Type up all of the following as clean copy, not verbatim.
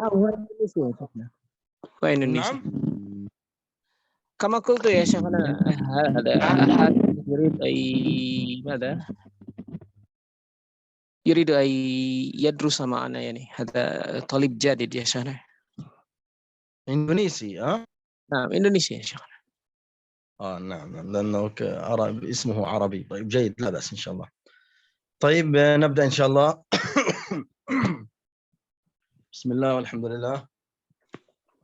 هو إندونيسي يا شيخنا. هو إندونيسي. نعم. كما قلت يا شيخنا هذا أحد يريد ماذا؟ يريد أن يدرس معنا يعني هذا طالب جديد يا شيخنا. إندونيسي نعم إندونيسي يا شيخنا. نعم لأنه اسمه عربي. طيب جيد، لا بأس إن شاء الله. طيب نبدأ إن شاء الله. بسم الله والحمد لله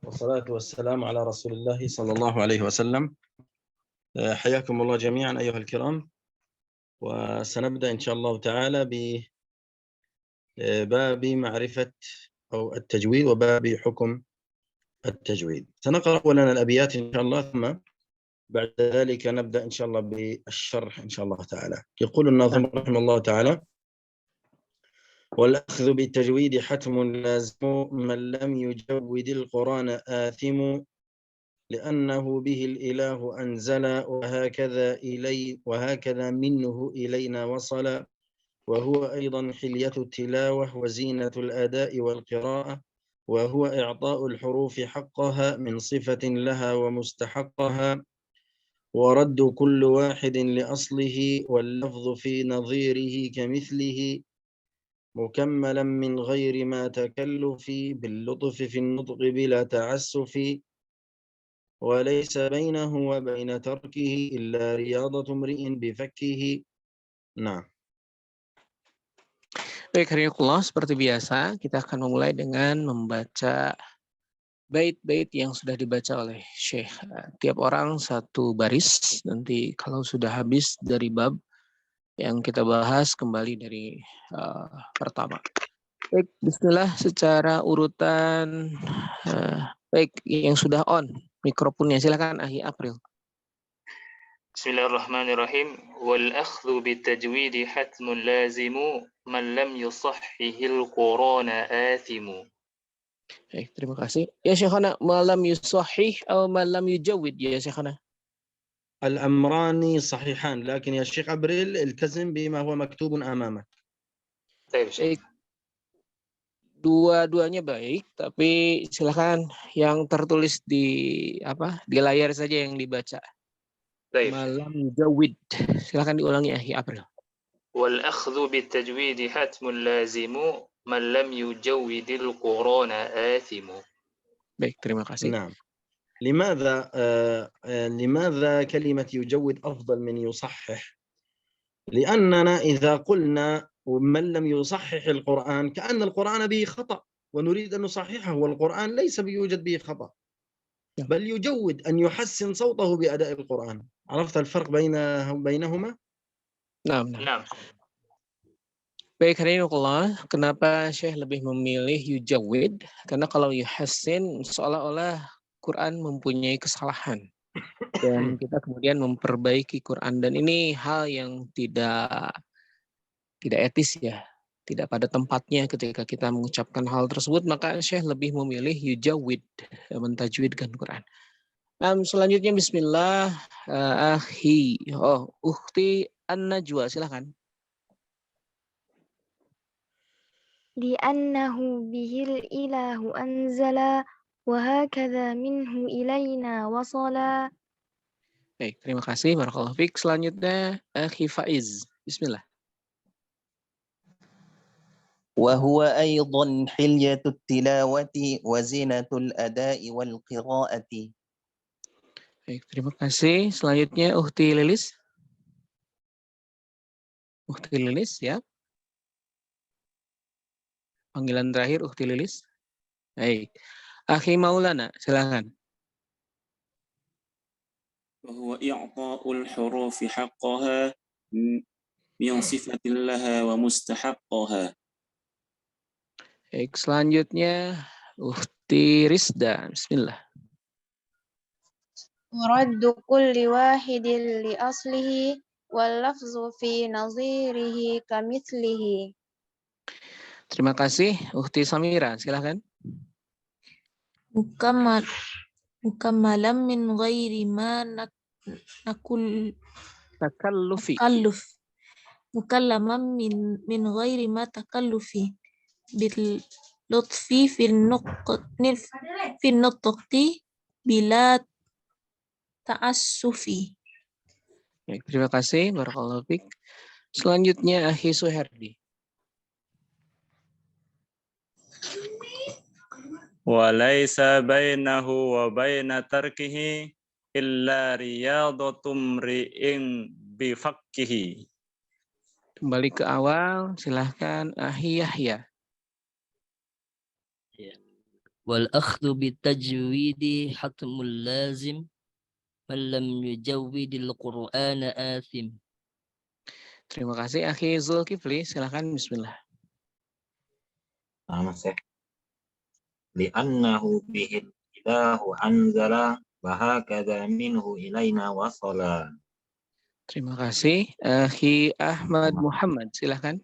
والصلاة والسلام على رسول الله صلى الله عليه وسلم. حياكم الله جميعا أيها الكرام، وسنبدأ إن شاء الله تعالى بباب معرفة أو التجويد وباب حكم التجويد. سنقرأ أولا الأبيات إن شاء الله، ثم بعد ذلك نبدأ إن شاء الله بالشرح إن شاء الله تعالى. يقول الناظم رحمه الله تعالى: والأخذ بالتجويد حتم لازم، من لم يجود القرآن آثم، لأنه به الإله أنزل، وهكذا منه إلينا وصل، وهو أيضا حلية التلاوة وزينة الأداء والقراءة، وهو إعطاء الحروف حقها من صفة لها ومستحقها، ورد كل واحد لأصله، واللفظ في نظيره كمثله، مكملا من غير ما تكلف، باللطف في النطق بلا تعسف، وليس بينه وبين تركه إلا رياضة امرئ بفكه. Nah. Baik, hadirinullah, seperti biasa kita akan memulai dengan membaca bait-bait yang sudah dibaca oleh Syekh. Tiap orang satu baris, nanti kalau sudah habis dari bab yang kita bahas kembali dari pertama. Baik, bismillah secara urutan. Baik, yang sudah on mikrofonnya silakan Ahi April. Bismillahirrahmanirrahim. Wal akhdhu bitajwid hatmun lazimu, man lam yusahhihil Qur'ana athimu. Baik, terima kasih. Ya Syekhana, malam yusahih atau malam yujawid ya Syekhana? الأمران صحيحان، لكن يا شيخ أبريل التزم بما هو مكتوب أمامك. Baik. Dua-duanya baik, tapi silakan yang tertulis di layar saja yang dibaca. Malam yujawid. Silakan diulangi Ahi April. Wal akhdhu bitajwid hatmun lazimu, man lam yujawwidil Qur'ana athimu. Baik, terima kasih. نعم. لماذا كلمة يجود أفضل من يصحح؟ لأننا إذا قلنا من لم يصحح القرآن كأن القرآن به خطأ، ونريد أن نصححه، والقرآن ليس بيوجد به خطأ، بل يجود أن يحسن صوته بأداء القرآن. عرفت الفرق بينهما؟ Nah. Baik, hadirinullah, kenapa Syekh lebih memilih yujawid? Karena kalau yuhassin seolah-olah Quran mempunyai kesalahan dan kita kemudian memperbaiki Quran, dan ini hal yang tidak etis ya, tidak pada tempatnya ketika kita mengucapkan hal tersebut, maka Syekh lebih memilih yujawid, mentajwidkan Quran. Selanjutnya bismillah, ukhti An-Najwa, silakan. لأنه به الإله أنزل وهكذا منه إلينا وصلا. Baik, terima kasih. Barakallahu fiik. Selanjutnya Akhi Faiz. Bismillah. وهو أيضا حلية التلاوة وزينة الأداء والقراءة. Baik, terima kasih. Selanjutnya Ukhti Lilis. Ukhti Lilis, ya. Panggilan terakhir Ukhti Lilis. Baik. Akhi Maulana, silakan. وهو إعطاء الحروف حقها من صفة لها ومستحقها. Baik, selanjutnya Ukhti Rizda. Bismillah. ورد كل واحد لأصله واللفظ في نظيره كمثله. Terima kasih. Ukhti Samira, silakan. مكملا من غير ما تكلف. مكلما من غير ما تكلف lutfi fin nutqi bila ta'assufi. Baik, terima kasih. Barakallahu fiik. Selanjutnya Akhi Suherdi. Walaysa bainahu wa baina tarkihi illa riyadatum ri'in bifakkihi. Kembali ke awal, silahkan Akhi Yahya. والأخذ بالتجويد حتم لازم من لم يجود القرآن آثم. Terima kasih Akhi Zulkifli, silahkan bismillah. لأنه به الإله أنزل وهكذا منه إلينا وصلا. Terima kasih Akhi Ahmad Muhammad, silahkan.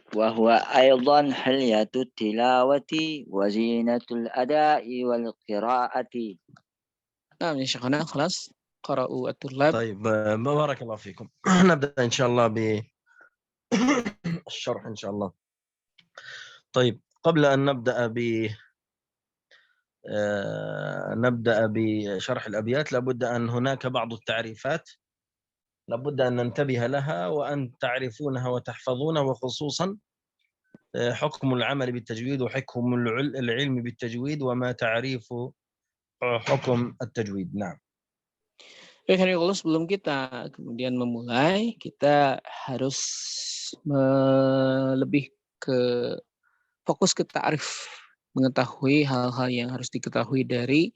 وهو أيضا حلية التلاوة وزينة الأداء والقراءة. نعم يا شيخنا، خلاص قرأوا الطلاب. طيب بارك الله فيكم. نبدأ إن شاء الله بالشرح إن شاء الله. طيب قبل أن نبدأ بشرح الأبيات لابد أن هناك بعض التعريفات لابد أن ننتبه لها وأن تعرفونها وتحفظونها، وخصوصا حكم العمل بالتجويد وحكم العلم بالتجويد وما تعريف حكم التجويد. نعم. Baik, sebelum kita kemudian memulai, kita harus lebih ke fokus ke ta'rif, mengetahui hal-hal yang harus diketahui dari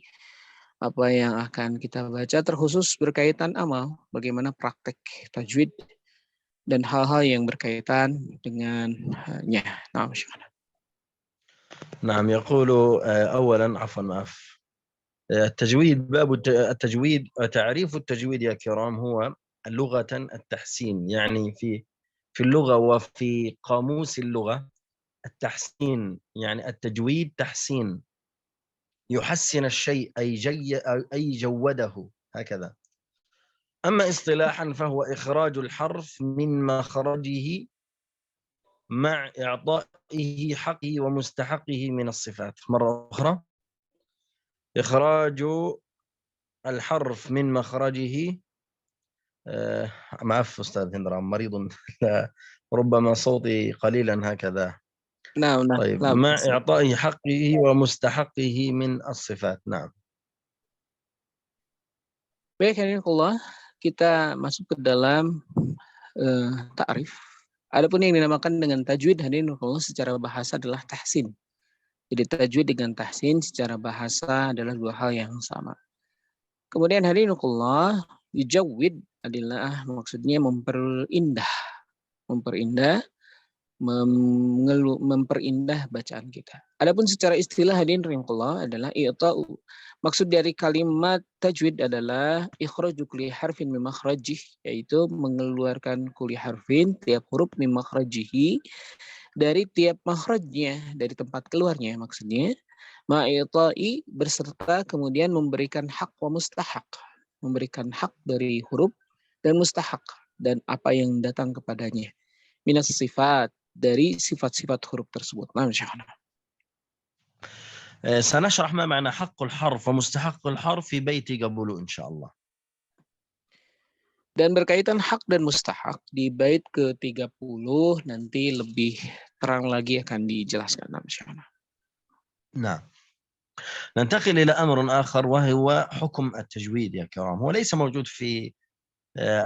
apa yang akan kita baca, terkhusus berkaitan amal, bagaimana praktek tajwid dan hal-hal yang berkaitan dengannya. نعم. يقول أولا عفوا التجويد، باب التجويد، تعريف التجويد يا كرام هو لغة التحسين، يعني في اللغة وفي قاموس اللغة التحسين، يعني التجويد تحسين، يحسن الشيء أي جوده هكذا. أما اصطلاحا فهو إخراج الحرف من مخرجه مع إعطائه حقه ومستحقه من الصفات. مرة أخرى، إخراج الحرف من مخرجه. معف أستاذ هندرام، مريض ربما صوتي قليلا هكذا. نعم. طيب مع إعطائه حقه ومستحقه من الصفات. نعم. Baik, Allah, kita masuk ke dalam ta'rif. Adapun yang dinamakan dengan tajwid, hadirin Allah, secara bahasa adalah tahsin. Jadi tajwid dengan tahsin secara bahasa adalah dua hal yang sama. Kemudian hadirin Allah, yujawwid adalah maksudnya memperindah, memperindah bacaan kita. Adapun secara istilah hadirin Allah adalah i'ta'u. Maksud dari kalimat tajwid adalah ikhraju kulli harfin min makhrajih, yaitu mengeluarkan kulli harfin, tiap huruf min makhrajihi, dari tiap makhrajnya, dari tempat keluarnya maksudnya. Ma'ita'i berserta kemudian memberikan hak wa mustahak, memberikan hak dari huruf dan mustahak dan apa yang datang kepadanya. Minas sifat, dari sifat-sifat huruf tersebut. Nah, insyaallah. سنشرح ما معنى حق الحرف ومستحق الحرف في بيت قبله إن شاء الله. Dan berkaitan hak dan mustahak di bait ke-30 nanti lebih terang lagi akan dijelaskan insyaallah. نعم. ننتقل إلى أمر آخر وهو حكم التجويد يا كرام. هو ليس موجود في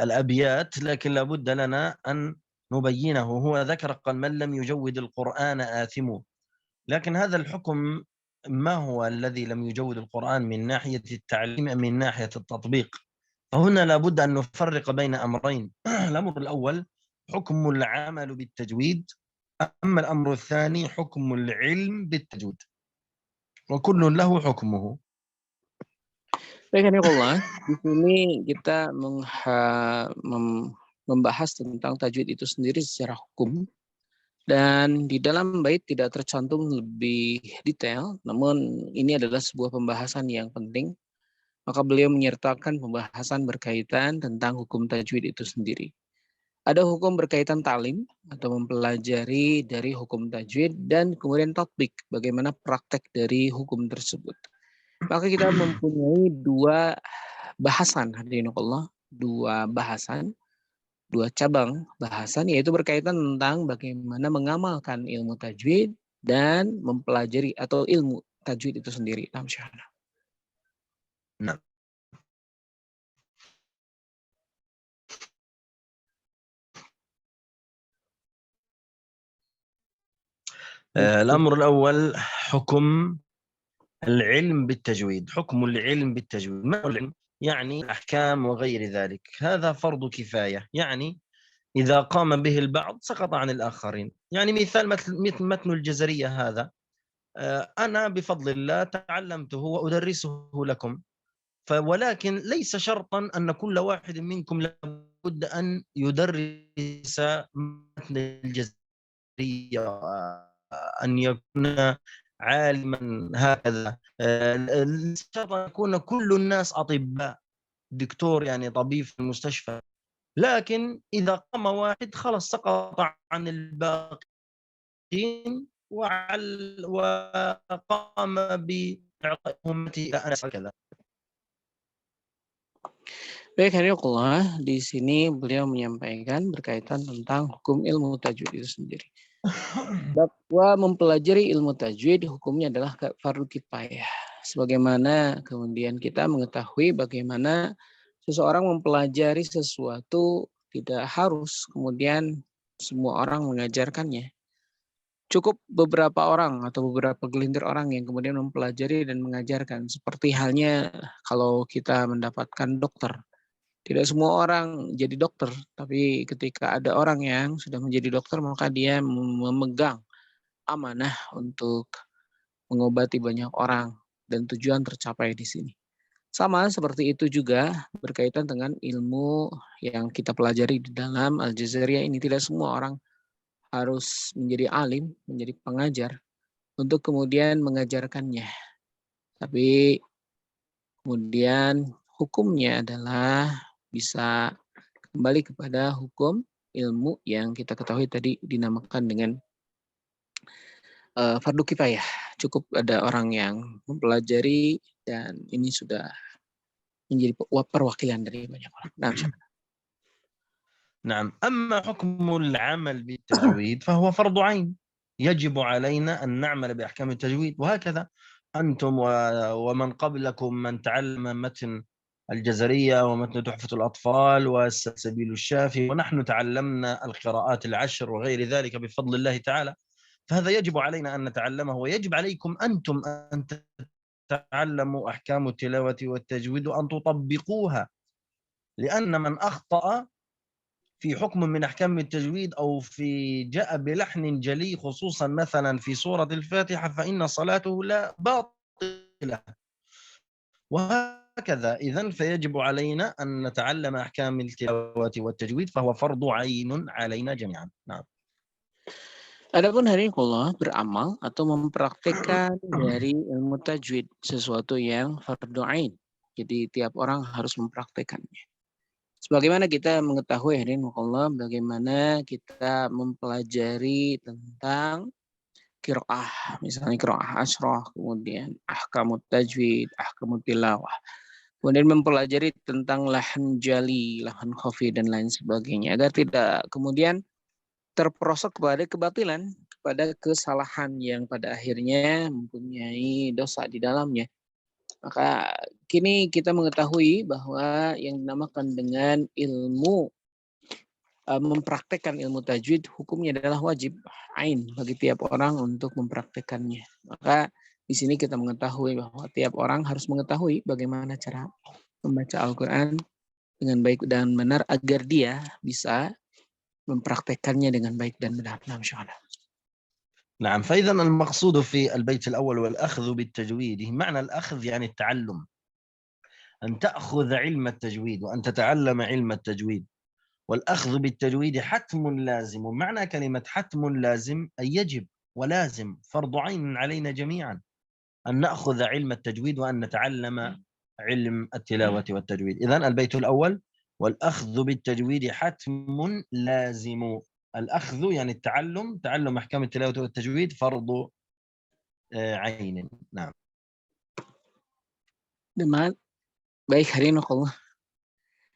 الأبيات لكن لابد لنا أن نبينه. هو ذكر قال من لم يجود القرآن آثم، لكن هذا الحكم ما هو الذي لم يجود القرآن من ناحية التعليم من ناحية التطبيق؟ فهنا لابد أن نفرق بين أمرين. الأمر الأول حكم العمل بالتجويد، أما الأمر الثاني حكم العلم بالتجويد، وكل له حكمه. Baik, Allah, di sini kita membahas tentang tajwid itu sendiri secara hukum. Dan di dalam bait tidak tercantum lebih detail, namun ini adalah sebuah pembahasan yang penting. Maka beliau menyertakan pembahasan berkaitan tentang hukum tajwid itu sendiri. Ada hukum berkaitan ta'lim atau mempelajari dari hukum tajwid dan kemudian tatbik, bagaimana praktek dari hukum tersebut. Maka kita mempunyai dua bahasan, hadirin Allah, dua cabang bahasan, yaitu berkaitan tentang bagaimana mengamalkan ilmu tajwid dan mempelajari atau ilmu tajwid itu sendiri. Nah. الأمر الأول حكم العلم بالتجويد. حكم العلم بالتجويد، ما هو العلم؟ يعني أحكام وغير ذلك. هذا فرض كفاية، يعني إذا قام به البعض سقط عن الآخرين. يعني مثال مثل متن الجزرية هذا، أنا بفضل الله تعلمته وأدرسه لكم، ولكن ليس شرطا أن كل واحد منكم لابد أن يدرس متن الجزرية، أن يكون عالما هكذا. شرط أن يكون كل الناس أطباء، دكتور يعني طبيب في المستشفى، لكن إذا قام واحد خلص سقط عن الباقين وقام بإعطاء أمتي إلى أنس هكذا. Baik, hadirin, di sini beliau menyampaikan berkaitan tentang hukum ilmu tajwid itu sendiri. Bahwa mempelajari ilmu tajwid hukumnya adalah fardu kifayah. Sebagaimana kemudian kita mengetahui bagaimana seseorang mempelajari sesuatu tidak harus kemudian semua orang mengajarkannya. Cukup beberapa orang atau beberapa gelintir orang yang kemudian mempelajari dan mengajarkan. Seperti halnya kalau kita mendapatkan dokter. Tidak semua orang jadi dokter, tapi ketika ada orang yang sudah menjadi dokter, maka dia memegang amanah untuk mengobati banyak orang dan tujuan tercapai di sini. Sama seperti itu juga berkaitan dengan ilmu yang kita pelajari di dalam Al-Jazariyah ini. Tidak semua orang harus menjadi alim, menjadi pengajar untuk kemudian mengajarkannya. Tapi kemudian hukumnya adalah bisa kembali kepada hukum ilmu yang kita ketahui tadi dinamakan dengan fardu kifayah. Cukup ada orang yang mempelajari dan ini sudah menjadi perwakilan dari banyak orang. نعم. أما حكم العمل بالتجويد فهو فرض عين، يجب علينا أن نعمل بأحكام التجويد، وهكذا أنتم ومن قبلكم من تعلم متن الجزرية ومتن تحفة الأطفال والسبيل الشافي، ونحن تعلمنا القراءات العشر وغير ذلك بفضل الله تعالى. فهذا يجب علينا أن نتعلمه، ويجب عليكم أنتم أن تتعلموا أحكام التلاوة والتجويد وأن تطبقوها، لأن من أخطأ في حكم من أحكام التجويد أو في جاء بلحن جلي خصوصا مثلا في سورة الفاتحة فإن صلاته لا باطلة، وهكذا. إذن فيجب علينا أن نتعلم أحكام التلاوة والتجويد، فهو فرض عين علينا جميعا. نعم. Adapun hadirin Allah, beramal atau mempraktikkan dari ilmu tajwid sesuatu yang fardu ain. Jadi tiap orang harus mempraktikannya. Sebagaimana kita mengetahui hadirin Allah, bagaimana kita mempelajari tentang qiraah, misalnya qiraah asyrah, kemudian ahkamut tajwid, ahkamut tilawah. Kemudian mempelajari tentang lahan jali, lahan khafi dan lain sebagainya agar tidak kemudian terperosok kepada kebatilan, kepada kesalahan yang pada akhirnya mempunyai dosa di dalamnya. Maka kini kita mengetahui bahwa yang dinamakan dengan ilmu mempraktekkan ilmu tajwid hukumnya adalah wajib ain bagi tiap orang untuk mempraktekannya. Maka di sini kita mengetahui bahwa tiap orang harus mengetahui bagaimana cara membaca Al-Quran dengan baik dan benar agar dia bisa mempraktekannya dengan baik dan benar. نعم. فإذا المقصود في البيت الأول والأخذ بالتجويد، معنى الأخذ يعني التعلم، أن تأخذ علم التجويد وأن تتعلم علم التجويد. والأخذ بالتجويد حتم لازم. معنى كلمة حتم لازم أي يجب ولازم، فرض عين علينا جميعا أن نأخذ علم التجويد وأن نتعلم علم التلاوة والتجويد. إذن البيت الأول والأخذ بالتجويد حتم لازم. الأخذ يعني التعلم، تعلم أحكام التلاوة والتجويد فرض عين. نعم. Baik, harinukallah.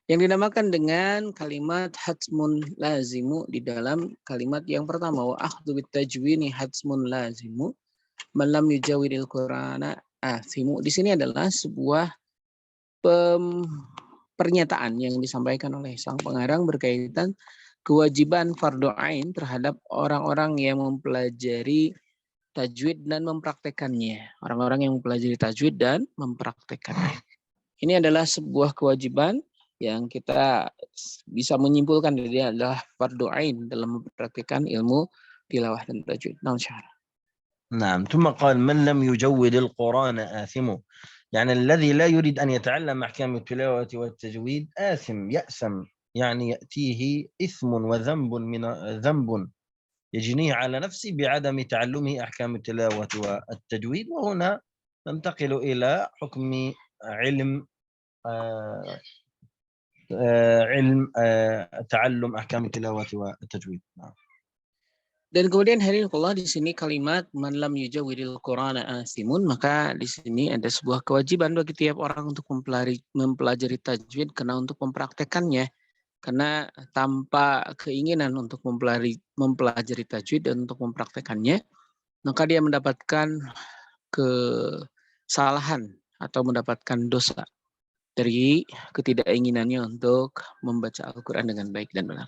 Yang dinamakan dengan kalimat hatmun lazimu di dalam kalimat yang pertama, wa akhdhu bitajwini hatmun lazimu man lam yujawwidil qur'ana athimu. Di sini adalah sebuah pernyataan yang disampaikan oleh sang pengarang berkaitan kewajiban fardhu ain terhadap orang-orang yang mempelajari tajwid dan mempraktekannya. Orang-orang yang mempelajari tajwid dan mempraktekannya. Ini adalah sebuah kewajiban yang kita bisa menyimpulkan dia adalah fardhu ain dalam mempraktikkan ilmu tilawah dan tajwid. نعم. ثم قال من لم يجود القرآن آثم، يعني الذي لا يريد أن يتعلم أحكام التلاوة والتجويد آثم، يأثم، يعني يأتيه إثم وذنب من ذنب يجنيه على نفسه بعدم تعلمه أحكام التلاوة والتجويد. وهنا ننتقل إلى حكم علم تعلم أحكام التلاوة والتجويد. Dan kemudian harinukallah di sini kalimat man lam yujawwidil qur'ana asimun, maka di sini ada sebuah kewajiban bagi tiap orang untuk mempelajari tajwid karena untuk mempraktekannya. Karena tanpa keinginan untuk mempelajari tajwid dan untuk mempraktekannya, maka dia mendapatkan kesalahan atau mendapatkan dosa dari ketidakinginannya untuk membaca Al-Quran dengan baik dan benar.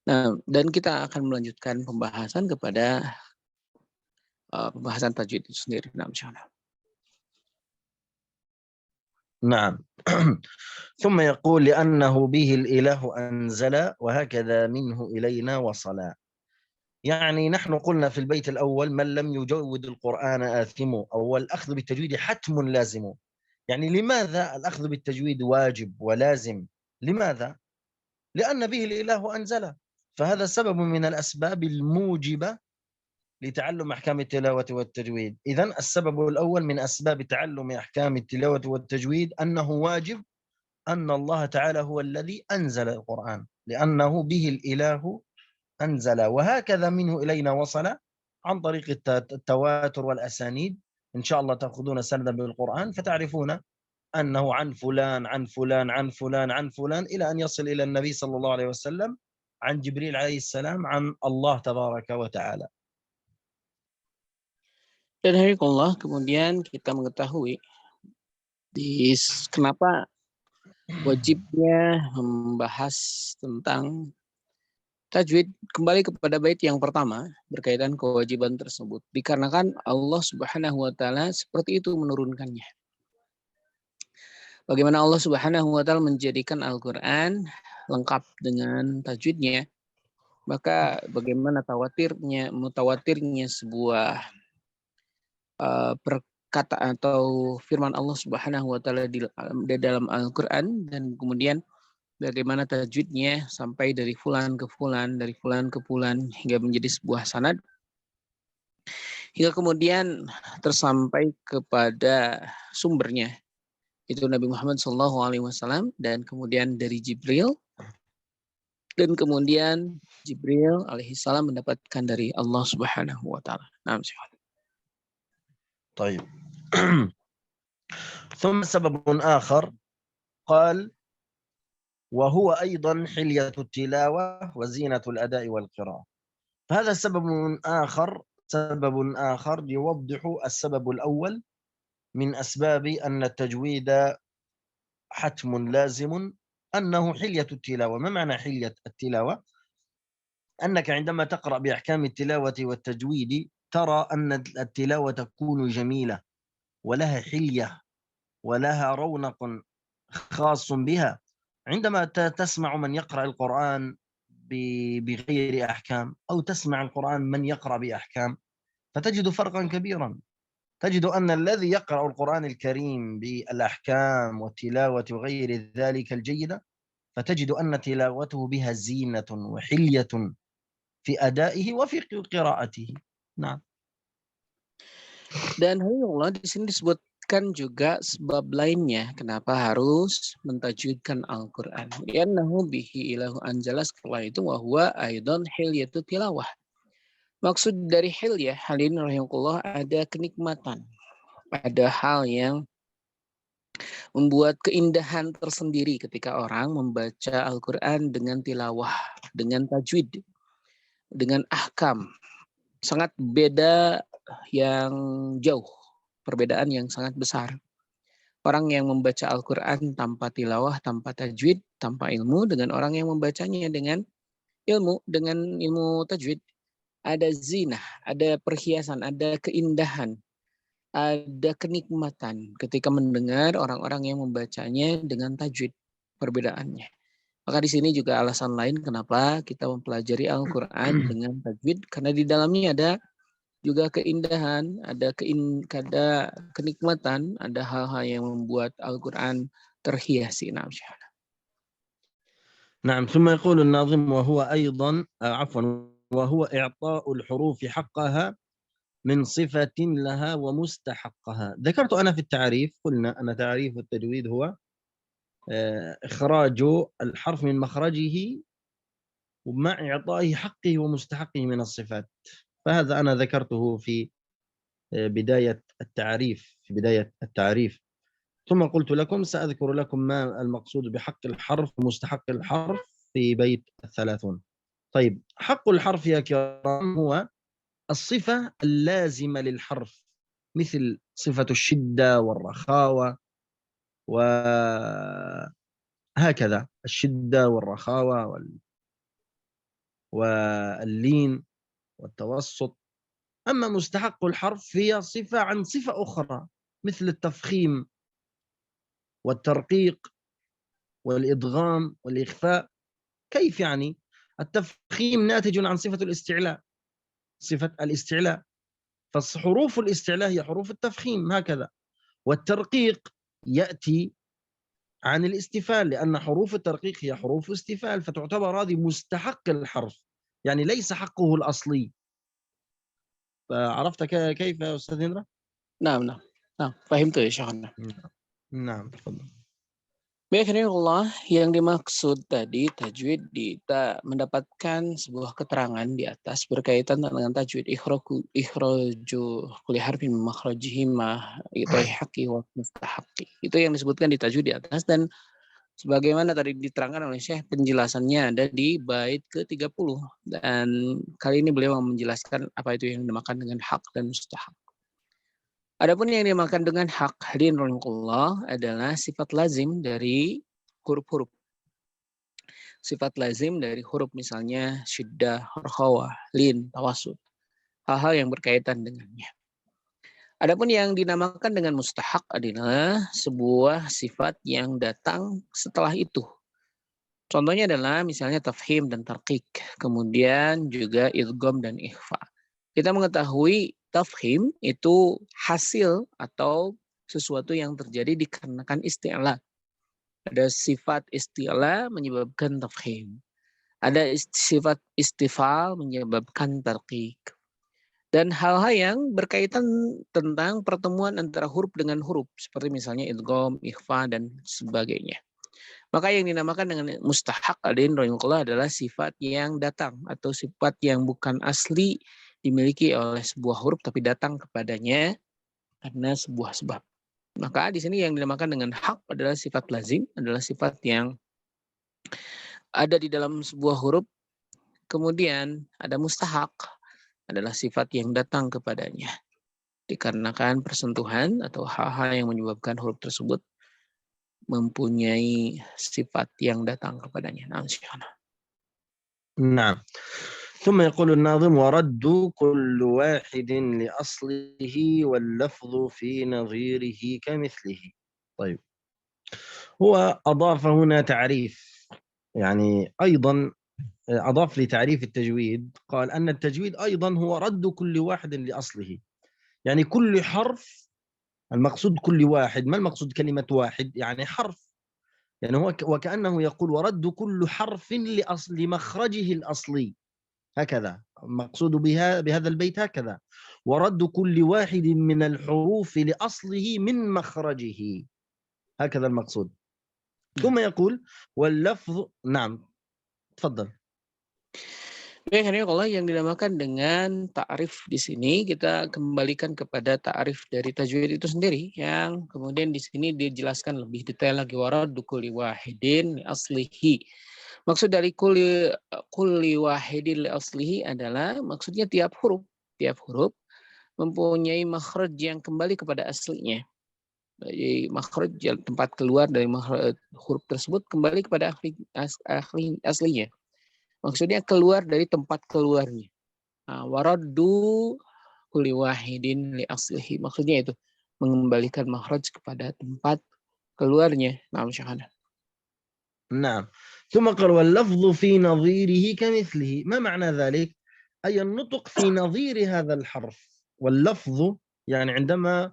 Nah, dan kita akan melanjutkan pembahasan kepada pembahasan tajwid itu sendiri. Nah, insyaallah. نعم. ثم يقول لأنه به الإله أنزل وهكذا منه إلينا وصلا. يعني نحن قلنا في البيت الأول من لم يجود القرآن آثم، أو الأخذ بالتجويد حتم لازم. يعني لماذا الأخذ بالتجويد واجب ولازم؟ لماذا؟ لأن به الإله أنزل، فهذا سبب من الأسباب الموجبة لتعلم أحكام التلاوة والتجويد. إذن السبب الأول من أسباب تعلم أحكام التلاوة والتجويد أنه واجب، أن الله تعالى هو الذي أنزل القرآن، لأنه به الإله أنزل، وهكذا منه إلينا وصل عن طريق التواتر والأسانيد. إن شاء الله تأخذون سندا بالقرآن فتعرفون أنه عن فلان عن فلان عن فلان عن فلان إلى أن يصل إلى النبي صلى الله عليه وسلم عن جبريل عليه السلام عن الله تبارك وتعالى. Dan harikullah kemudian kita mengetahui kenapa wajibnya membahas tentang tajwid kembali kepada bait yang pertama berkaitan kewajiban tersebut. Dikarenakan Allah Subhanahu wa taala seperti itu menurunkannya. Bagaimana Allah Subhanahu wa taala menjadikan Al-Qur'an lengkap dengan tajwidnya, maka bagaimana mutawatirnya sebuah perkataan atau firman Allah Subhanahu wa taala di dalam Al-Qur'an, dan kemudian bagaimana tajwidnya sampai dari fulan ke fulan, dari fulan ke fulan hingga menjadi sebuah sanad, hingga kemudian tersampai kepada sumbernya itu Nabi Muhammad SAW, dan kemudian dari Jibril, dan kemudian Jibril alaihissalam mendapatkan dari Allah Subhanahu wa taala. Nah, طيب. ثم سبب آخر قال وهو أيضا حلية التلاوة وزينة الأداء والقراءة. فهذا سبب آخر يوضح السبب الأول من أسباب أن التجويد حتم لازم، أنه حلية التلاوة. ما معنى حلية التلاوة؟ أنك عندما تقرأ بأحكام التلاوة والتجويد ترى أن التلاوة تكون جميلة ولها حلية ولها رونق خاص بها. عندما تسمع من يقرأ القرآن بغير أحكام، أو تسمع القرآن من يقرأ بأحكام، فتجد فرقا كبيرا. تجد أن الذي يقرأ القرآن الكريم بالأحكام والتلاوة وغير ذلك الجيدة، فتجد أن تلاوته بها زينة وحلية في أدائه وفي قراءته. Nah. Dan Allah di sini disebut menyebutkan juga sebab lainnya kenapa harus mentajwidkan Al-Quran. Liannahu bihi ilahu anjala, setelah itu wa huwa aidan hilyatu tilawah. Maksud dari hilyah, hadirin rahimahullah, ada kenikmatan. Ada hal yang membuat keindahan tersendiri ketika orang membaca Al-Quran dengan tilawah, dengan tajwid, dengan ahkam. Sangat beda yang jauh, perbedaan yang sangat besar. Orang yang membaca Al-Quran tanpa tilawah, tanpa tajwid, tanpa ilmu, dengan orang yang membacanya dengan ilmu tajwid. Ada zinah, ada perhiasan, ada keindahan, ada kenikmatan ketika mendengar orang-orang yang membacanya dengan tajwid, perbedaannya. Maka di sini juga alasan lain kenapa kita mempelajari Al-Quran dengan tajwid, karena di dalamnya ada juga keindahan, ada kenikmatan, ada hal-hal yang membuat Al-Quran terhiasi. نعم ثم يقول الناظم وهو أيضا وهو إعطاء الحروف حقها من صفة لها ومستحقها. ذكرت أنا في التعريف، قلنا أن تعريف التجويد هو إخراج الحرف من مخرجه ومع إعطائه حقه ومستحقه من الصفات. فهذا أنا ذكرته في بداية التعريف. ثم قلت لكم سأذكر لكم ما المقصود بحق الحرف ومستحق الحرف في بيت 30. طيب، حق الحرف يا كرام هو الصفة اللازمة للحرف، مثل صفة الشدة والرخاوة وهكذا، الشدة والرخاوة واللين والتوسط. أما مستحق الحرف هي صفة عن صفة أخرى، مثل التفخيم والترقيق والإدغام والإخفاء. كيف يعني؟ التفخيم ناتج عن صفة الاستعلاء، فحروف الاستعلاء هي حروف التفخيم هكذا. والترقيق يأتي عن الاستفال، لأن حروف الترقيق هي حروف استفال، فتعتبر هذه مستحق الحرف، يعني ليس حقه الأصلي. فعرفت كيف يا أستاذ هندرة؟ نعم فهمت يا شيخنا. نعم تفضل. Baik, Allah, yang dimaksud tadi tajwid, kita mendapatkan sebuah keterangan di atas berkaitan dengan tajwid, ikhraju kulli harfin min makhrajihi ma itai haqqi wa mustahaqqi. Itu yang disebutkan di tajwid di atas, dan sebagaimana tadi diterangkan oleh Syekh, penjelasannya ada di bait ke-30, dan kali ini beliau menjelaskan apa itu yang dinamakan dengan hak dan mustahak. Adapun yang dimakan dengan hak, hadirin rahimahullah, adalah sifat lazim dari huruf-huruf. Sifat lazim dari huruf, misalnya syiddah, rakhawah, lin, tawassut. Hal-hal yang berkaitan dengannya. Adapun yang dinamakan dengan mustahak adalah sebuah sifat yang datang setelah itu. Contohnya adalah misalnya tafhim dan tarqiq, kemudian juga idgham dan ikhfa. Kita mengetahui tafhim itu hasil atau sesuatu yang terjadi dikarenakan isti'la. Ada sifat isti'la menyebabkan tafhim. Ada sifat istifal menyebabkan tarqiq. Dan hal-hal yang berkaitan tentang pertemuan antara huruf dengan huruf, seperti misalnya idgham, ikhfa, dan sebagainya. Maka yang dinamakan dengan mustahak adalah sifat yang datang atau sifat yang bukan asli dimiliki oleh sebuah huruf tapi datang kepadanya karena sebuah sebab. Maka di sini yang dinamakan dengan hak adalah sifat lazim, adalah sifat yang ada di dalam sebuah huruf. Kemudian ada mustahak, adalah sifat yang datang kepadanya dikarenakan persentuhan atau hal-hal yang menyebabkan huruf tersebut mempunyai sifat yang datang kepadanya. Nah, ثم يقول الناظم ورد كل واحد لأصله واللفظ في نظيره كمثله. طيب، هو أضاف هنا تعريف، يعني أيضا أضاف لتعريف التجويد، قال أن التجويد أيضا هو رد كل واحد لأصله، يعني كل حرف، المقصود كل واحد. ما المقصود كلمة واحد؟ يعني حرف، يعني هو وكأنه يقول ورد كل حرف لمخرجه الأصلي، هكذا مقصود بهذا البيت هكذا: ورد كل واحد من الحروف لأصله من مخرجه، هكذا المقصود. ثم يقول واللفظ. نعم تفضل. Baik, kalau yang dinamakan dengan ta'rif di sini kita kembalikan kepada ta'rif dari tajwid itu sendiri yang kemudian di sini dijelaskan lebih detail lagi, waraddu kulli wahidin li aslihi. Maksud dari kulli wahidin li aslihi adalah maksudnya tiap huruf mempunyai makhraj yang kembali kepada aslinya. Jadi makhraj tempat keluar dari makhraj huruf tersebut kembali kepada aslinya. Maksudnya keluar dari tempat keluarnya. Waraddu kulli wahidin li aslihi. Maksudnya itu mengembalikan makhraj kepada tempat keluarnya. Naam syahana. نعم. ثم قال واللفظ في نظيره كمثله. ما معنى ذلك؟ أي النطق في نظير هذا الحرف. واللفظ يعني عندما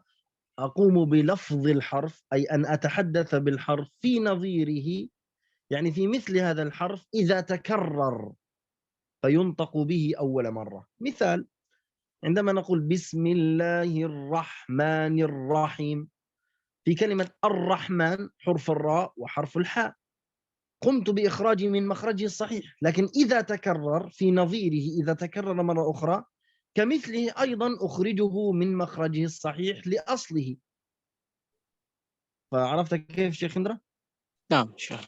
أقوم بلفظ الحرف أي أن أتحدث بالحرف في نظيره، يعني في مثل هذا الحرف إذا تكرر فينطق به أول مرة. مثال: عندما نقول بسم الله الرحمن الرحيم، في كلمة الرحمن حرف الراء وحرف الحاء، قمت بإخراجه من مخرجه الصحيح، لكن إذا تكرر في نظيره، إذا تكرر مرة أخرى كمثله أيضا أخرجه من مخرجه الصحيح لأصله. فعرفت كيف شيخ إندرا؟ Naam syahana.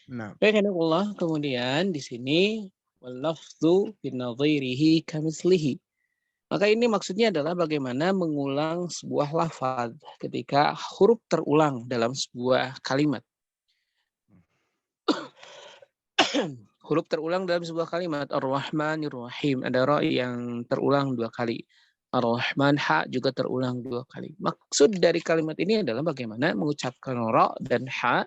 نعم. Baik, Allah. Kemudian di sini wal-lafdhu bi nadhirihi kamitslihi. Maka ini maksudnya adalah bagaimana mengulang sebuah lafaz ketika huruf terulang dalam sebuah kalimat. Huruf terulang dalam sebuah kalimat. Ar-Rahmanir Rahim. Ada ra yang terulang 2 kali. Ar-Rahman ha juga terulang 2 kali. Maksud dari kalimat ini adalah bagaimana mengucapkan ra dan ha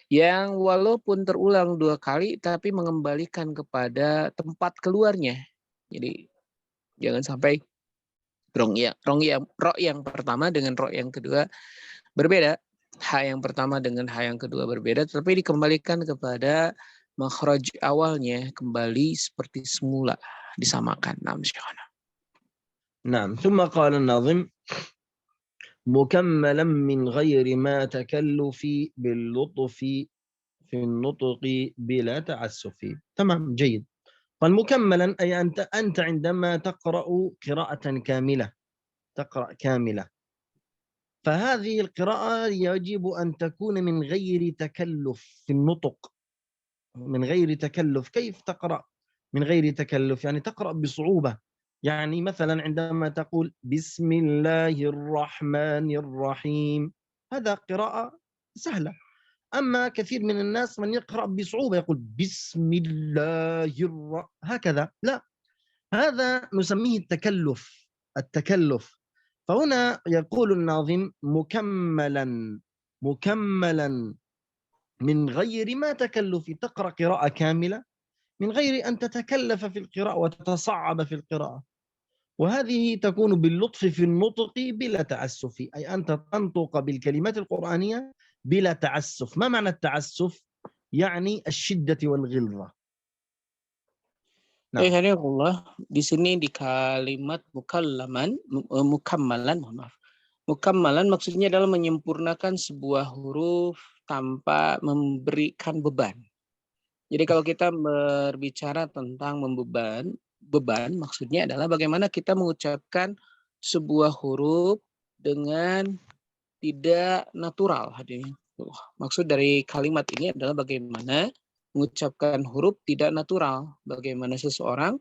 yang walaupun terulang 2 kali tapi mengembalikan kepada tempat keluarnya. Jadi jangan sampai ro yang pertama dengan ro yang kedua berbeda, ha yang pertama dengan ha yang kedua berbeda, tapi dikembalikan kepada makhraj awalnya kembali seperti semula, disamakan. Naam syahana. نعم. ثم قال الناظم مكملا من غير ما تكلف باللطف في النطق بلا تعسف. تمام، جيد. قال مكملا أي أنت عندما تقرأ قراءة كاملة، تقرأ كاملة، فهذه القراءة يجب أن تكون من غير تكلف في النطق، من غير تكلف. كيف تقرأ من غير تكلف؟ يعني تقرأ بصعوبة. يعني مثلا عندما تقول بسم الله الرحمن الرحيم، هذا قراءة سهلة. أما كثير من الناس من يقرأ بصعوبة، يقول بسم الله هكذا. لا، هذا نسميه التكلف. فهنا يقول الناظم مكملا من غير ما تكلف، تقرأ قراءة كاملة من غير أن تتكلف في القراءة وتتصعب في القراءة، وهذه تكون باللطف في النطق بلا تعسف، أي أنت تنطق بالكلمات القرآنية بلا تعسف. ما معنى التعسف؟ يعني الشدة والغلظة. Allah, di sini di kalimat mukammalan, mukammalan maksudnya adalah menyempurnakan sebuah huruf tanpa memberikan beban. Jadi kalau kita berbicara tentang beban maksudnya adalah bagaimana kita mengucapkan sebuah huruf dengan tidak natural. Maksud dari kalimat ini adalah bagaimana mengucapkan huruf tidak natural. Bagaimana seseorang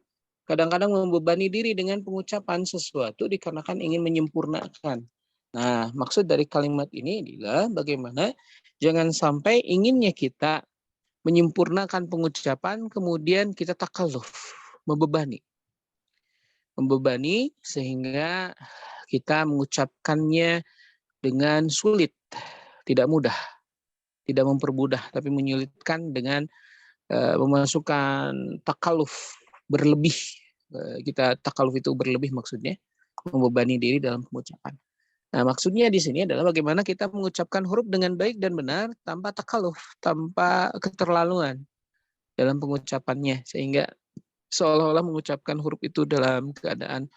kadang-kadang membebani diri dengan pengucapan sesuatu dikarenakan ingin menyempurnakan. Nah, maksud dari kalimat ini adalah bagaimana jangan sampai inginnya kita menyempurnakan pengucapan kemudian kita takalluf, membebani sehingga kita mengucapkannya dengan sulit, tidak mudah, tidak mempermudah, tapi menyulitkan dengan memasukkan takalluf berlebih. Kita takalluf itu berlebih maksudnya membebani diri dalam pengucapan. Nah, maksudnya di sini adalah bagaimana kita mengucapkan huruf dengan baik dan benar tanpa takalluf, tanpa keterlaluan dalam pengucapannya, sehingga seolah-olah mengucapkan huruf itu dalam keadaan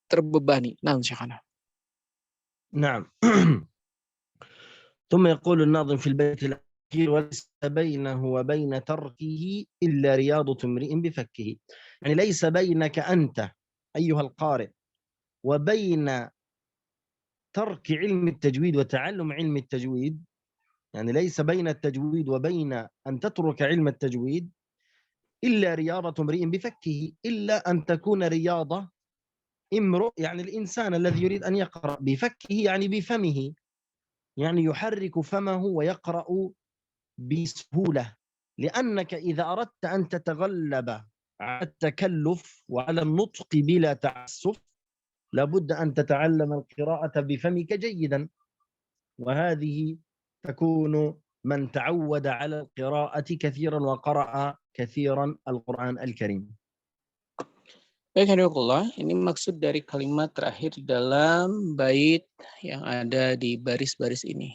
terbebani. Nah, Syekhana. نعم. ثم يقول الناظم في البيت الأخير: وليس بينه وبين تركه إلا رياضة امرئ بفكه. يعني ليس بينك أنت أيها القارئ وبين ترك علم التجويد وتعلم علم التجويد، يعني ليس بين التجويد وبين أن تترك علم التجويد إلا رياضة امرئ بفكه، إلا أن تكون رياضة امرؤ، يعني الإنسان الذي يريد أن يقرأ بفكه يعني بفمه، يعني يحرك فمه ويقرأ بسهولة. لأنك إذا أردت أن تتغلب على التكلف وعلى النطق بلا تعسف لابد أن تتعلم القراءة بفمك جيدا، وهذه تكون من تعود على القراءة كثيرا وقرأ كثيرا القرآن الكريم. Baik, Hadikullah, ini maksud dari kalimat terakhir dalam bait yang ada di baris-baris ini.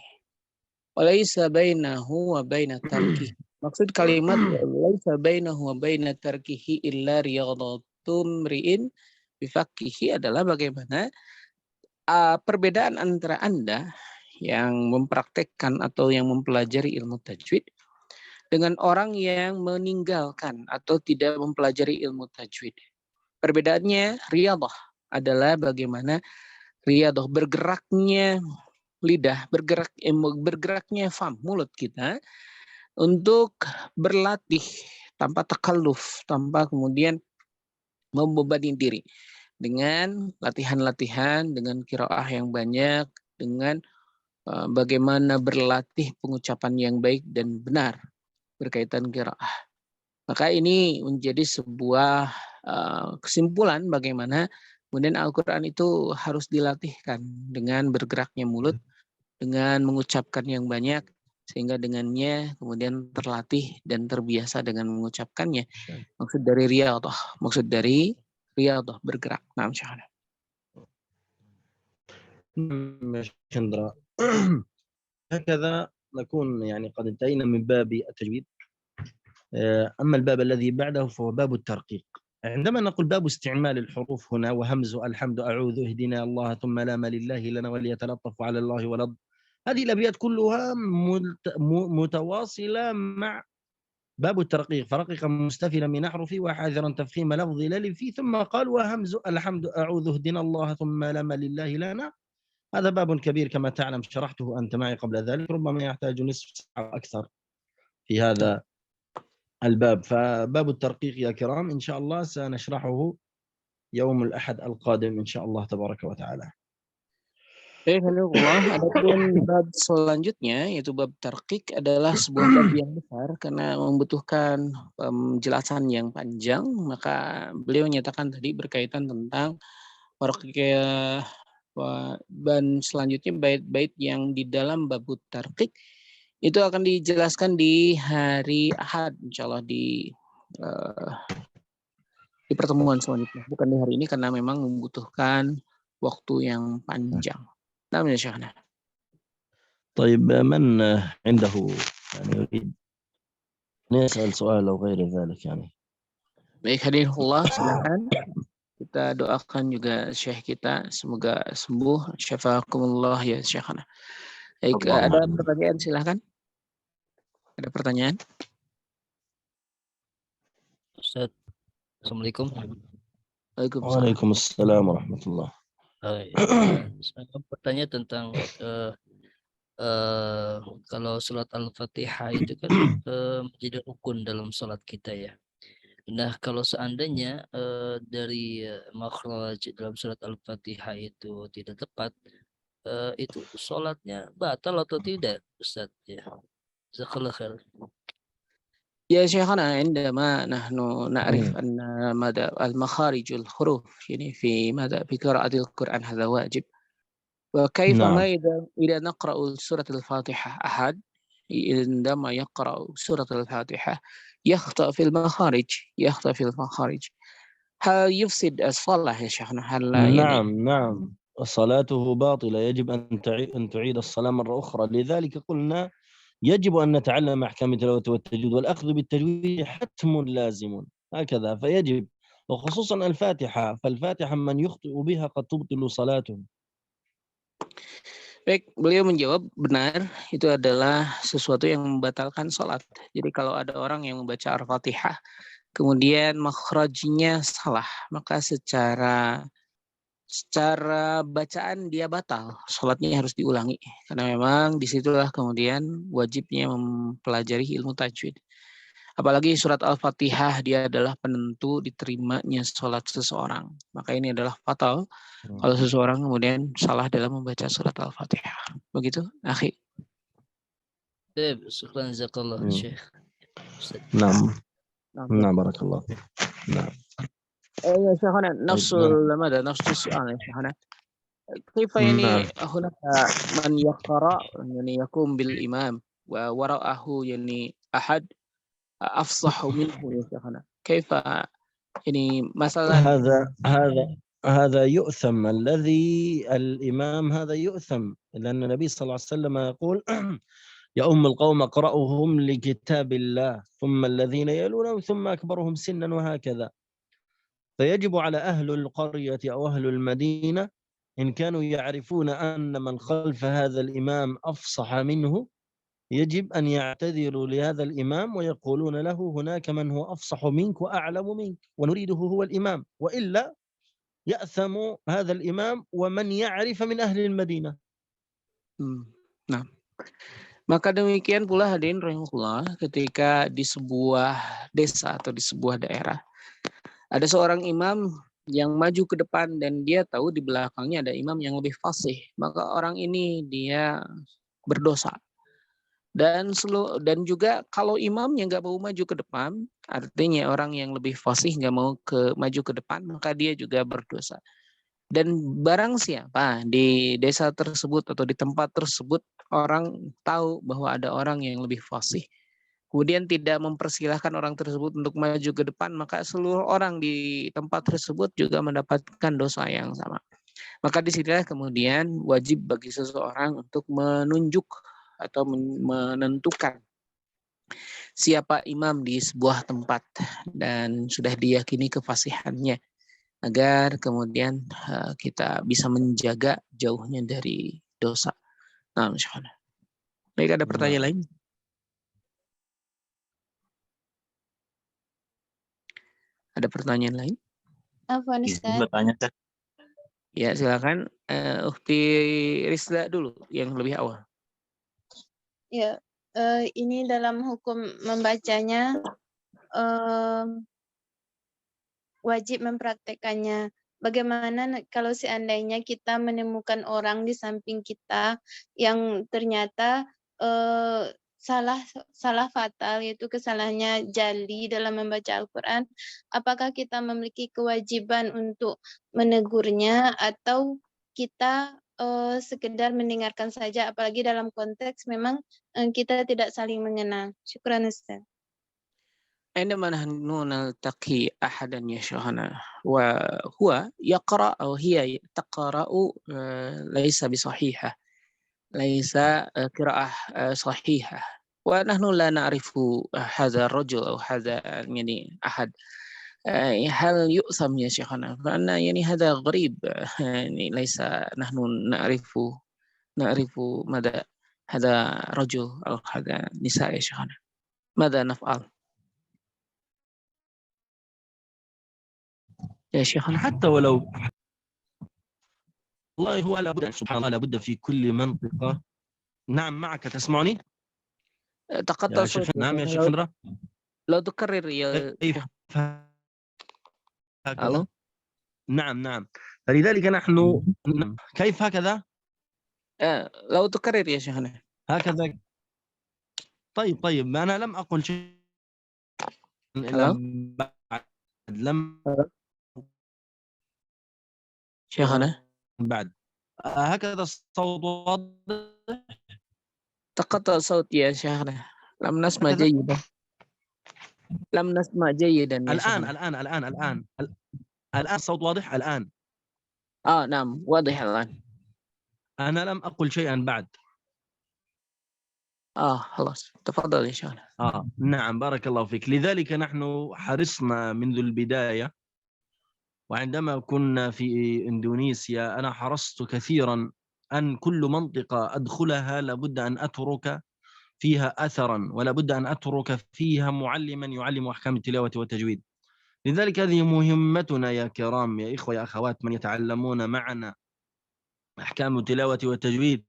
Walaysa bainahu wa baina tarkihi. Maksud kalimat walaysa bainahu wa baina tarkihi illa riyadatum ri'in bifakkihi adalah bagaimana perbedaan antara Anda yang mempraktekkan atau yang mempelajari ilmu tajwid dengan orang yang meninggalkan atau tidak mempelajari ilmu tajwid. Perbedaannya riyadah adalah bagaimana riyadah bergeraknya lidah, bergeraknya fam, mulut kita untuk berlatih tanpa takalluf, tanpa kemudian membebani diri dengan latihan-latihan, dengan qiraah yang banyak, dengan bagaimana berlatih pengucapan yang baik dan benar berkaitan qiraah. Maka ini menjadi sebuah kesimpulan bagaimana kemudian Al-Quran itu harus dilatihkan dengan bergeraknya mulut, dengan mengucapkan yang banyak, sehingga dengannya kemudian terlatih dan terbiasa dengan mengucapkannya. Maksud dari riyadah bergerak. Nah, Syahana. شندرا هكذا نكون يعني قد انتهينا من باب التجويد. أما الباب الذي بعده فهو باب الترقيق. عندما نقول باب استعمال الحروف هنا وهمز الحمد أعوذ اهدنا الله ثم لام لله لنا وليتلطف على الله ولض، هذه الأبيات كلها متواصلة مع باب الترقيق. فرقق مستفلا من أحرفي وحاذرا تفخيم لفظ للفي، ثم قال وهمز الحمد أعوذ اهدنا الله ثم لام لله لنا. هذا باب كبير كما تعلم، شرحته أنت معي قبل ذلك، ربما يحتاج نصف ساعة أكثر في هذا الباب. فباب الترقيق يا كرام إن شاء الله سنشرحه يوم الأحد القادم إن شاء الله تبارك وتعالى. Adapun bab selanjutnya yaitu bab tarqiq adalah sebuah bab yang besar karena membutuhkan penjelasan yang panjang. Maka beliau menyatakan tadi berkaitan tentang warqiyah dan selanjutnya bait-bait yang di dalam bab tarqiq itu akan dijelaskan di hari Ahad insyaallah di pertemuan selanjutnya, bukan di hari ini karena memang membutuhkan waktu yang panjang. نعم يا شيخنا. طيب من عنده يعني يريد أن يسأل سؤال أو غير ذلك يعني. Baik, hadirullah, silakan. Kita doakan juga syekh kita semoga sembuh. Syafakumullah ya Syekhana. Baik, ada pertanyaan silakan. Ada pertanyaan? Ustaz, Assalamualaikum. Waalaikumsalam warahmatullah. Saya bertanya tentang kalau salat Al-Fatihah itu kan menjadi rukun dalam salat kita ya. Nah, kalau seandainya dari makhraj dalam surat Al-Fatihah itu tidak tepat, itu salatnya batal atau tidak, Ustaz? Ya. Jazakallahu khair. يا شيخنا عندما نحن نعرف أن مدى المخارج الحروف يعني في قراءة القرآن هذا واجب، وكيف ما إذا نقرأ سورة الفاتحة أحد عندما يقرأ سورة الفاتحة يخطأ في المخارج هل يفسد الصلاة يا شيخنا؟ هل نعم صلاته باطلة، يجب أن تعيد الصلاة مرة أخرى. لذلك قلنا يجب أن نتعلم أحكام التلاوة والتجويد، والأخذ بالتجويد حتم لازم، هكذا فيجب، وخصوصا الفاتحة، فالفاتحة من يخطئ بها قد تبطل صلاته. Baik, beliau menjawab benar, itu adalah sesuatu yang membatalkan sholat. Jadi kalau ada orang yang membaca Al-Fatihah, kemudian makhrajnya salah, maka secara bacaan dia batal, sholatnya harus diulangi. Karena memang disitulah kemudian wajibnya mempelajari ilmu tajwid. Apalagi surat Al-Fatihah dia adalah penentu diterimanya sholat seseorang. Maka ini adalah fatal kalau seseorang kemudian salah dalam membaca surat Al-Fatihah. Begitu, akhi. Syukran jazakallah, Syekh. نعم نعم بارك الله فيك. نعم. يا شيخنا نفس ماذا نفس السؤال يا شيخنا. كيف يعني هناك من يقرأ يعني يقوم بالإمام ووراءه يعني أحد أفصح منه يا شيخنا، كيف يعني مثلا هذا يؤثم، الذي الإمام هذا يؤثم، لأن النبي صلى الله عليه وسلم يقول يا أم القوم أقرأهم لكتاب الله ثم الذين يلونهم ثم أكبرهم سنا وهكذا. فيجب على أهل القرية أو أهل المدينة إن كانوا يعرفون أن من خلف هذا الإمام أفصح منه يجب أن يعتذروا لهذا الإمام ويقولون له هناك من هو أفصح منك وأعلم منك ونريده هو الإمام، وإلا يأثم هذا الإمام ومن يعرف من أهل المدينة. Nah, maka demikian pula hadirin rahimahullah, ketika di sebuah desa atau di sebuah daerah ada seorang imam yang maju ke depan dan dia tahu di belakangnya ada imam yang lebih fasih, maka orang ini dia berdosa. Dan juga kalau imamnya nggak mau maju ke depan, artinya orang yang lebih fasih nggak mau maju ke depan, maka dia juga berdosa. Dan barang siapa di desa tersebut atau di tempat tersebut orang tahu bahwa ada orang yang lebih fasih, kemudian tidak mempersilahkan orang tersebut untuk maju ke depan, maka seluruh orang di tempat tersebut juga mendapatkan dosa yang sama. Maka disinilah kemudian wajib bagi seseorang untuk menunjuk atau menentukan siapa imam di sebuah tempat dan sudah diyakini kefasihannya, agar kemudian kita bisa menjaga jauhnya dari dosa. Nah, insyaallah. Baik, ada pertanyaan lain? Ada pertanyaan lain? Afwan Ustaz. Ya, silakan Ukhti Rizla dulu yang lebih awal. Ya, ini dalam hukum membacanya wajib mempraktekannya. Bagaimana kalau seandainya kita menemukan orang di samping kita yang ternyata salah fatal, yaitu kesalahannya jali dalam membaca Al-Quran, apakah kita memiliki kewajiban untuk menegurnya atau kita sekedar mendengarkan saja, apalagi dalam konteks memang kita tidak saling mengenal. Syukran Ustaz. عندما نحن نلتقي أحدا يا شيخنا وهو يقرأ أو هي تقرأ ليس بصحيحة، ليس قراءة صحيحة، ونحن لا نعرف هذا الرجل أو هذا يعني أحد، هل يؤثم يا شيخنا؟ فأن يعني هذا غريب، يعني ليس نحن نعرف ماذا هذا رجل أو هذا نساء يا شيخنا، ماذا نفعل؟ يا شيخنا حتى ولو والله هو لابد، سبحان الله، لابد في كل منطقة. نعم معك، تسمعني؟ تقطع صوتك. نعم يا شيخ نرى. لو تكرر يا كيف هكذا؟ ألو؟ نعم فلذلك نحن كيف هكذا؟ لو تكرر يا شيخنا. هكذا. طيب أنا لم أقل شيء إلا بعد شيخنا بعد هكذا الصوت واضح. تقطع صوت يا شيخنا، لم نسمع جيدا. لم نسمع جيدا يا شيخنا. الآن الصوت واضح الآن. نعم واضح الآن. أنا لم أقل شيئا بعد. خلاص تفضل إن شاء الله. نعم بارك الله فيك. لذلك نحن حرصنا منذ البداية، وعندما كنا في إندونيسيا أنا حرصت كثيرا أن كل منطقة أدخلها لابد أن أترك فيها أثرا، ولا بد أن أترك فيها معلما يعلم أحكام التلاوة والتجويد. لذلك هذه مهمتنا يا كرام، يا إخوة يا أخوات من يتعلمون معنا أحكام التلاوة والتجويد،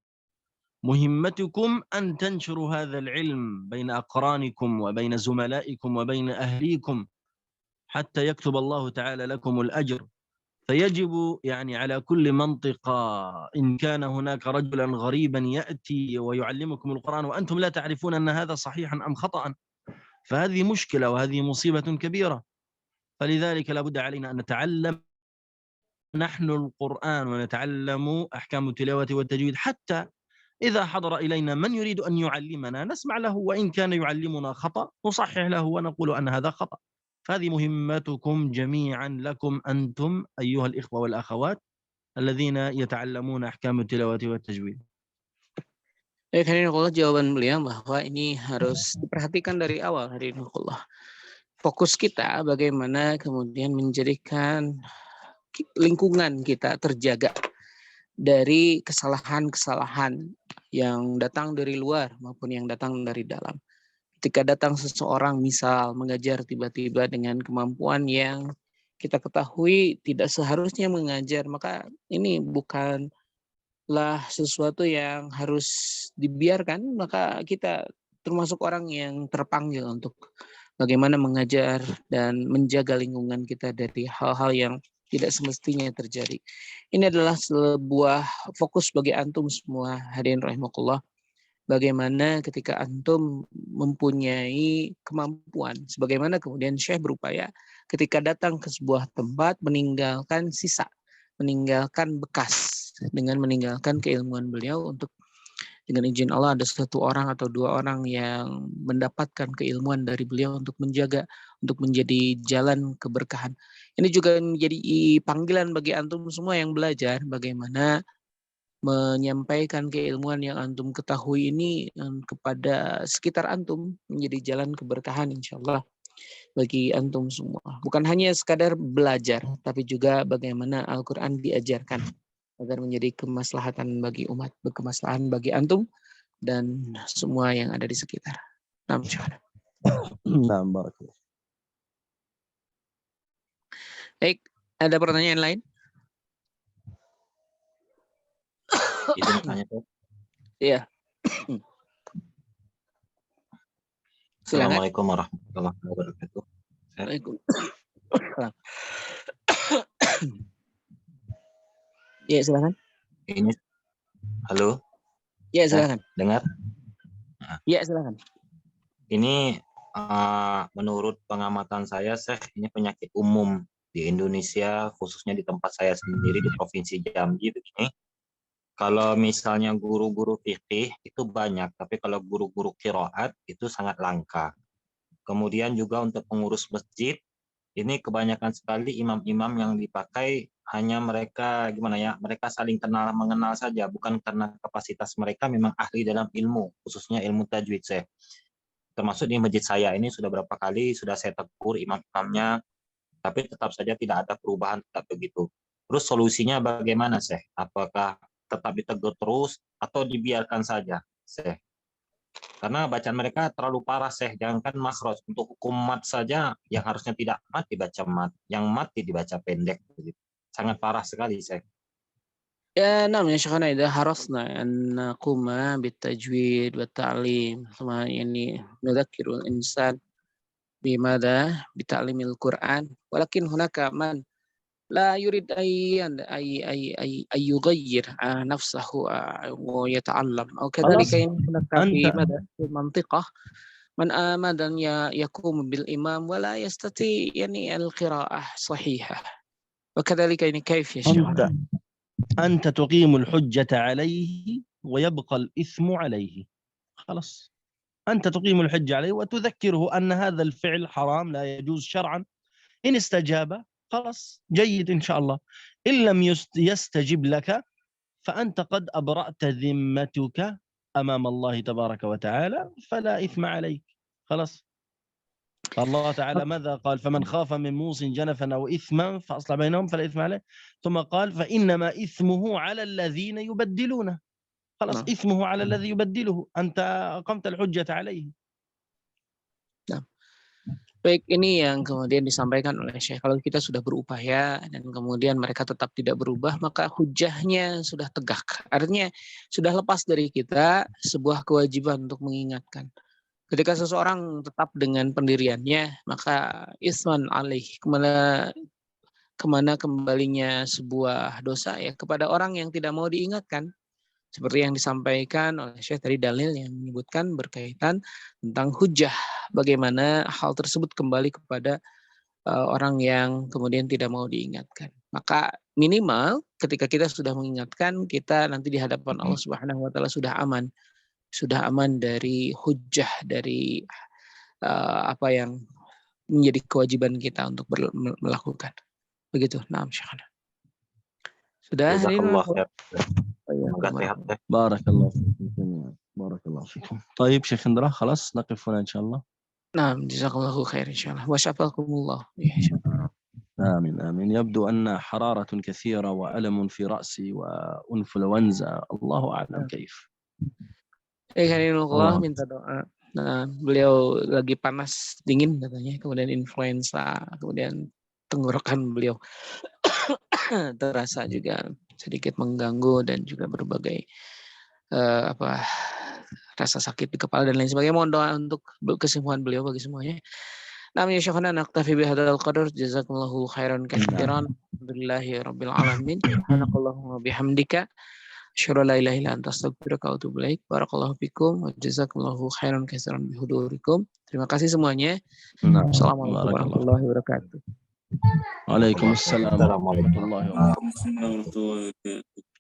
مهمتكم أن تنشروا هذا العلم بين أقرانكم وبين زملائكم وبين أهليكم حتى يكتب الله تعالى لكم الأجر. فيجب يعني على كل منطقة إن كان هناك رجلا غريبا يأتي ويعلمكم القرآن وأنتم لا تعرفون أن هذا صحيحا أم خطأ، فهذه مشكلة وهذه مصيبة كبيرة. فلذلك لابد علينا أن نتعلم نحن القرآن ونتعلم أحكام التلاوة والتجويد، حتى إذا حضر إلينا من يريد أن يعلمنا نسمع له، وإن كان يعلمنا خطأ نصحح له ونقول أن هذا خطأ. فهذه مهمتكم جميعا لكم أنتم أيها الإخوة والأخوات الذين يتعلمون أحكام التلاوة والتجويد. Hadirinullah, jawaban beliau bahwa ini harus diperhatikan dari awal. Hadirinullah, fokus kita bagaimana kemudian menjadikan lingkungan kita terjaga dari kesalahan-kesalahan yang datang dari luar maupun yang datang dari dalam. Ketika datang seseorang misal mengajar tiba-tiba dengan kemampuan yang kita ketahui tidak seharusnya mengajar, maka ini bukanlah sesuatu yang harus dibiarkan, maka kita termasuk orang yang terpanggil untuk bagaimana mengajar dan menjaga lingkungan kita dari hal-hal yang tidak semestinya terjadi. Ini adalah sebuah fokus bagi antum semua hadirin rahimakumullah. Bagaimana ketika antum mempunyai kemampuan, sebagaimana kemudian Syekh berupaya ketika datang ke sebuah tempat meninggalkan sisa, meninggalkan bekas dengan meninggalkan keilmuan beliau untuk dengan izin Allah ada satu orang atau dua orang yang mendapatkan keilmuan dari beliau untuk menjaga, untuk menjadi jalan keberkahan. Ini juga menjadi panggilan bagi antum semua yang belajar bagaimana menyampaikan keilmuan yang antum ketahui ini kepada sekitar antum, menjadi jalan keberkahan insyaallah bagi antum semua. Bukan hanya sekadar belajar, tapi juga bagaimana Al-Quran diajarkan agar menjadi kemaslahatan bagi umat, berkemaslahan bagi antum dan semua yang ada di sekitar. Nah, barakallah. Baik, ada pertanyaan lain? Izin tanya, Pak. Iya. Silakan. Assalamualaikum warahmatullahi wabarakatuh. Waalaikumsalam. Ya, silakan. Ini, halo. Ya, silakan. Dengar? Ya, silakan. Ini menurut pengamatan saya, Syekh, ini penyakit umum di Indonesia, khususnya di tempat saya sendiri di Provinsi Jambi begini. Kalau misalnya guru-guru fikih itu banyak, tapi kalau guru-guru qiraat itu sangat langka. Kemudian juga untuk pengurus masjid, ini kebanyakan sekali imam-imam yang dipakai hanya mereka gimana ya, mereka saling kenal mengenal saja, bukan karena kapasitas mereka memang ahli dalam ilmu, khususnya ilmu tajwid, Syekh. Termasuk di masjid saya ini sudah berapa kali sudah saya tegur imam-imamnya, tapi tetap saja tidak ada perubahan, tetap begitu. Terus solusinya bagaimana, Syekh? Apakah tetap ditegur terus atau dibiarkan saja, Syekh? Karena bacaan mereka terlalu parah, Syekh. Jangankan makhraj, untuk hukum mat saja yang harusnya tidak mat dibaca mat, yang mat dibaca pendek. Sangat parah sekali, Syekh. Ya, نعم يا شيخنا إذا حرصنا أن نقوم بالتجويد والتعليم ثم يعني نذكر الإنسان بماذا بتعليم القرآن ولكن هناك من لا يريد أن يغير نفسه ويتعلم أو كذلك هناك في المنطقة من آمد أن يقوم بالإمام ولا يستطيع يعني القراءة صحيحة وكذلك يعني كيف يا شيخ؟ أنت تقيم الحجة عليه ويبقى الإثم عليه. خلاص، أنت تقيم الحجة عليه وتذكره أن هذا الفعل حرام لا يجوز شرعا. إن استجاب خلاص جيد إن شاء الله، إن لم يستجب لك فأنت قد أبرأت ذمتك أمام الله تبارك وتعالى فلا إثم عليك. خلاص. الله تعالى ماذا قال؟ فمن خاف من موص جنفا أو إثما فأصلح بينهم فلا إثم عليه. ثم قال فإنما إثمه على الذين يبدلونه. خلاص إثمه على الذي يبدله. أنت أقمت الحجة عليه. Baik, ini yang kemudian disampaikan oleh Syekh. Kalau kita sudah berupaya dan kemudian mereka tetap tidak berubah, maka hujahnya sudah tegak. Artinya sudah lepas dari kita sebuah kewajiban untuk mengingatkan. Ketika seseorang tetap dengan pendiriannya, maka isman alaih, kemana kembalinya sebuah dosa ya kepada orang yang tidak mau diingatkan. Seperti yang disampaikan oleh Syekh tadi, dalil yang menyebutkan berkaitan tentang hujah, bagaimana hal tersebut kembali kepada orang yang kemudian tidak mau diingatkan. Maka minimal ketika kita sudah mengingatkan, kita nanti di hadapan Allah Subhanahu wa taala sudah aman dari hujah, dari apa yang menjadi kewajiban kita untuk melakukan. Begitu. Naam, Syekh. Sudah hari ini. Semoga sehat. بارك الله فيكم. بارك الله فيكم. طيب شيخ اندرا خلاص نقف هنا إن شاء الله. نعم جزاك الله خير إن شاء الله وشفاكم الله. آمين آمين. يبدو أن حرارة كثيرة وألم في رأسي وإنفلونزا الله أعلم كيف. Allah minta doa. Nah, beliau lagi panas dingin katanya, kemudian influenza, kemudian tenggorokan beliau terasa juga sedikit mengganggu dan juga berbagai rasa sakit di kepala dan lain sebagainya. Mohon doa untuk kesembuhan beliau bagi semuanya. Namun ya syekhana naktafi bihadzal qadar, jazakumullahu khairan katsiran. Alhamdulillahi rabbil alamin. Subhanakallahumma bihamdika asyhadu an la ilaha illa anta astaghfiruka wa atubu ilaik. Barakallahu fikum wa jazakumullahu khairan katsiran bihudurikum. Terima kasih semuanya. Assalamualaikum warahmatullahi wabarakatuh. Waalaikumsalam warahmatullahi wabarakatuh.